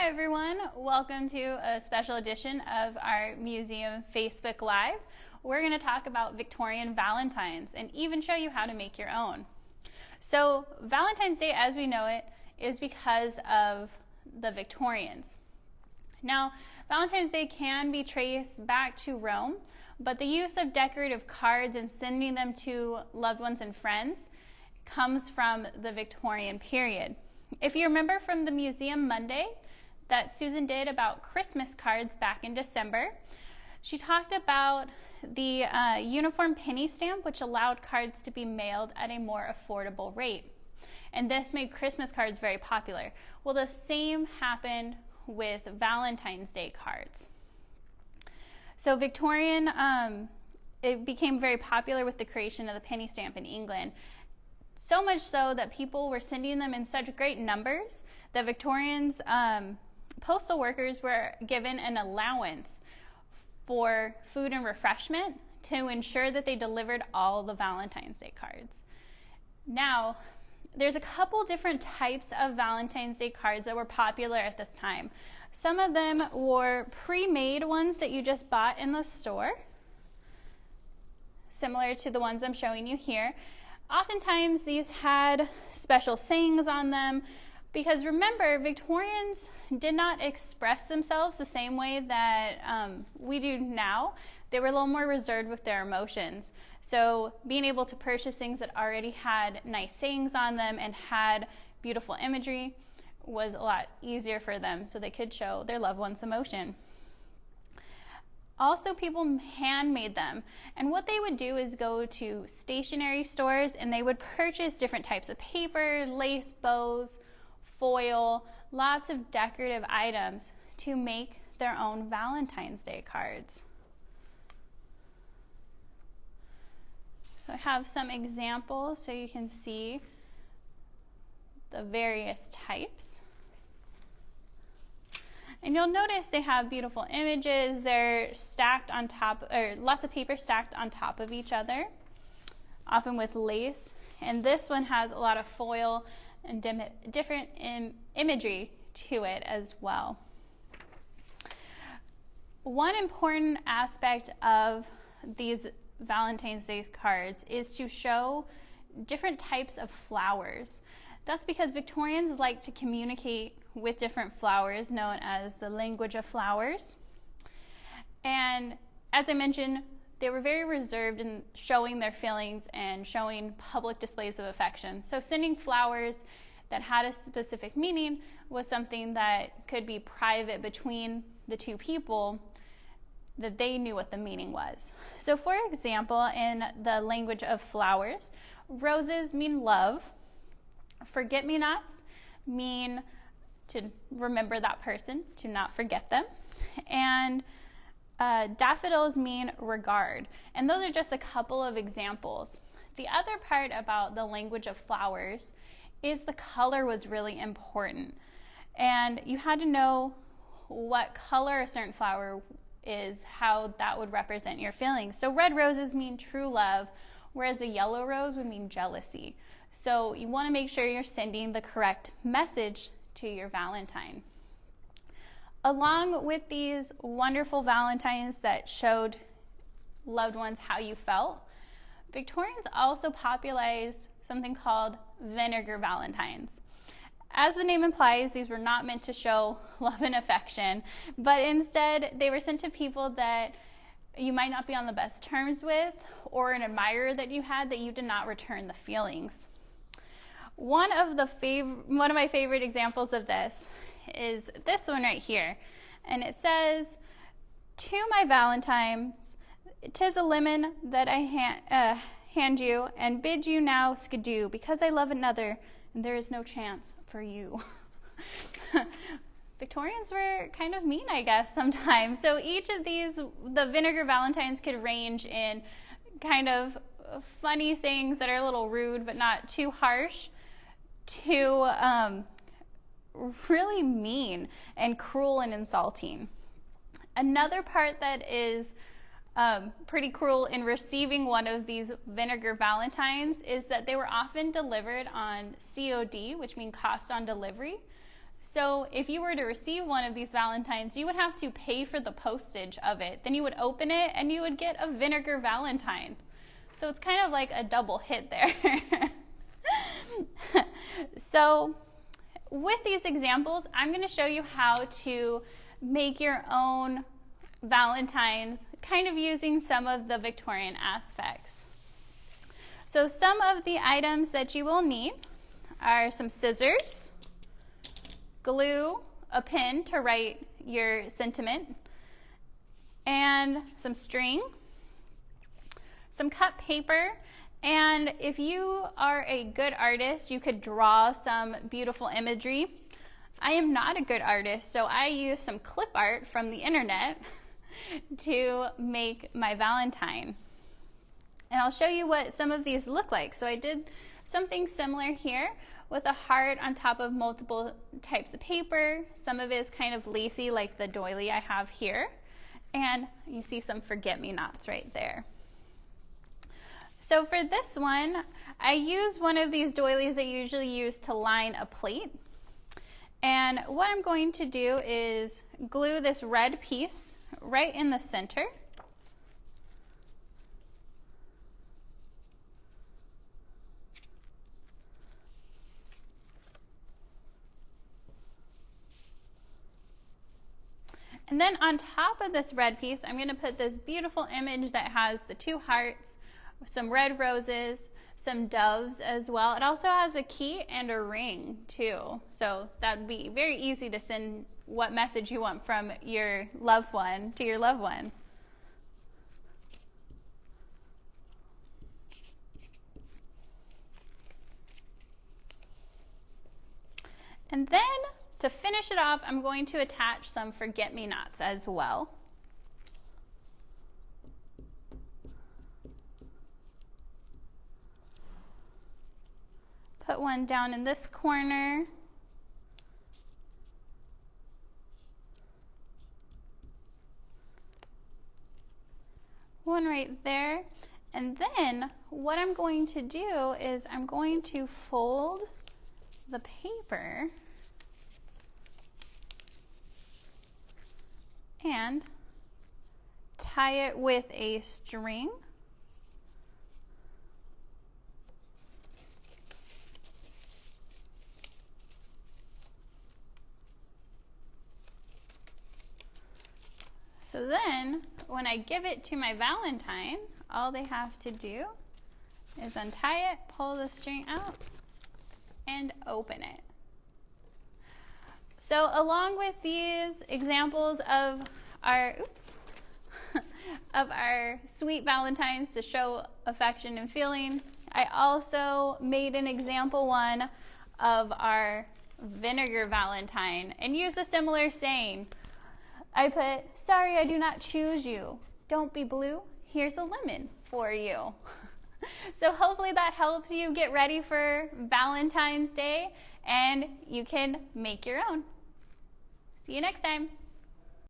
Hi everyone, welcome to a special edition of our museum Facebook Live. We're going to talk about Victorian Valentines and even show you how to make your own. So Valentine's Day as we know it is because of the Victorians. Now Valentine's Day can be traced back to Rome, but the use of decorative cards and sending them to loved ones and friends comes from the Victorian period. If you remember from the Museum Monday that Susan did about Christmas cards back in December, she talked about the uniform penny stamp, which allowed cards to be mailed at a more affordable rate. And this made Christmas cards very popular. Well, the same happened with Valentine's Day cards. So Victorian, it became very popular with the creation of the penny stamp in England. So much so that people were sending them in such great numbers that Victorians, postal workers were given an allowance for food and refreshment to ensure that they delivered all the Valentine's Day cards. Now, there's a couple different types of Valentine's Day cards that were popular at this time. Some of them were pre-made ones that you just bought in the store, similar to the ones I'm showing you here. Oftentimes these had special sayings on them because remember, Victorians did not express themselves the same way that we do now. They were a little more reserved with their emotions. So being able to purchase things that already had nice sayings on them and had beautiful imagery was a lot easier for them so they could show their loved ones emotion. Also, people handmade them, and what they would do is go to stationery stores and they would purchase different types of paper, lace bows, foil, lots of decorative items to make their own Valentine's Day cards. So I have some examples so you can see the various types. And you'll notice they have beautiful images. They're stacked on top, or lots of paper stacked on top of each other, often with lace. And this one has a lot of foil and different imagery to it as well. One important aspect of these Valentine's Day cards is to show different types of flowers. That's because Victorians like to communicate with different flowers, known as the language of flowers. And as I mentioned, they were very reserved in showing their feelings and showing public displays of affection. So sending flowers that had a specific meaning was something that could be private between the two people, that they knew what the meaning was. So for example, in the language of flowers, roses mean love, forget-me-nots mean to remember that person, to not forget them, and daffodils mean regard. And those are just a couple of examples. The other part about the language of flowers is the color was really important. And you had to know what color a certain flower is, how that would represent your feelings. So red roses mean true love, whereas a yellow rose would mean jealousy. So you want to make sure you're sending the correct message to your Valentine. Along with these wonderful Valentines that showed loved ones how you felt, Victorians also popularized something called vinegar Valentines. As the name implies, these were not meant to show love and affection, but instead they were sent to people that you might not be on the best terms with, or an admirer that you had that you did not return the feelings. One of my favorite examples of this is this one right here. And it says, "To my Valentines, 'tis a lemon that I hand you, and bid you now skidoo, because I love another, and there is no chance for you." Victorians were kind of mean, I guess, sometimes. So each of these, the vinegar Valentines could range in kind of funny sayings that are a little rude but not too harsh, to really mean and cruel and insulting. Another part that is pretty cruel in receiving one of these vinegar Valentines is that they were often delivered on COD, which means cost on delivery. So if you were to receive one of these Valentines, you would have to pay for the postage of it. Then you would open it and you would get a vinegar Valentine. So it's kind of like a double hit there. So with these examples, I'm going to show you how to make your own Valentines, kind of using some of the Victorian aspects. So some of the items that you will need are some scissors, glue, a pen to write your sentiment, and some string, some cut paper, and if you are a good artist, you could draw some beautiful imagery. I am not a good artist, so I use some clip art from the internet to make my Valentine. And I'll show you what some of these look like. So I did something similar here with a heart on top of multiple types of paper. Some of it is kind of lacy like the doily I have here. And you see some forget-me-nots right there. So for this one, I use one of these doilies that you usually use to line a plate. And what I'm going to do is glue this red piece right in the center. And then on top of this red piece, I'm going to put this beautiful image that has the two hearts, some red roses, some doves as well. It also has a key and a ring too. So that would be very easy to send what message you want from your loved one to your loved one. And then to finish it off, I'm going to attach some forget-me-nots as well. Put one down in this corner. One right there. And then what I'm going to do is I'm going to fold the paper and tie it with a string. So then, when I give it to my Valentine, all they have to do is untie it, pull the string out, and open it. So along with these examples of our, of our sweet Valentines to show affection and feeling, I also made an example one of our vinegar Valentine and used a similar saying. I put, "Sorry, I do not choose you. Don't be blue. Here's a lemon for you." So hopefully that helps you get ready for Valentine's Day and you can make your own. See you next time.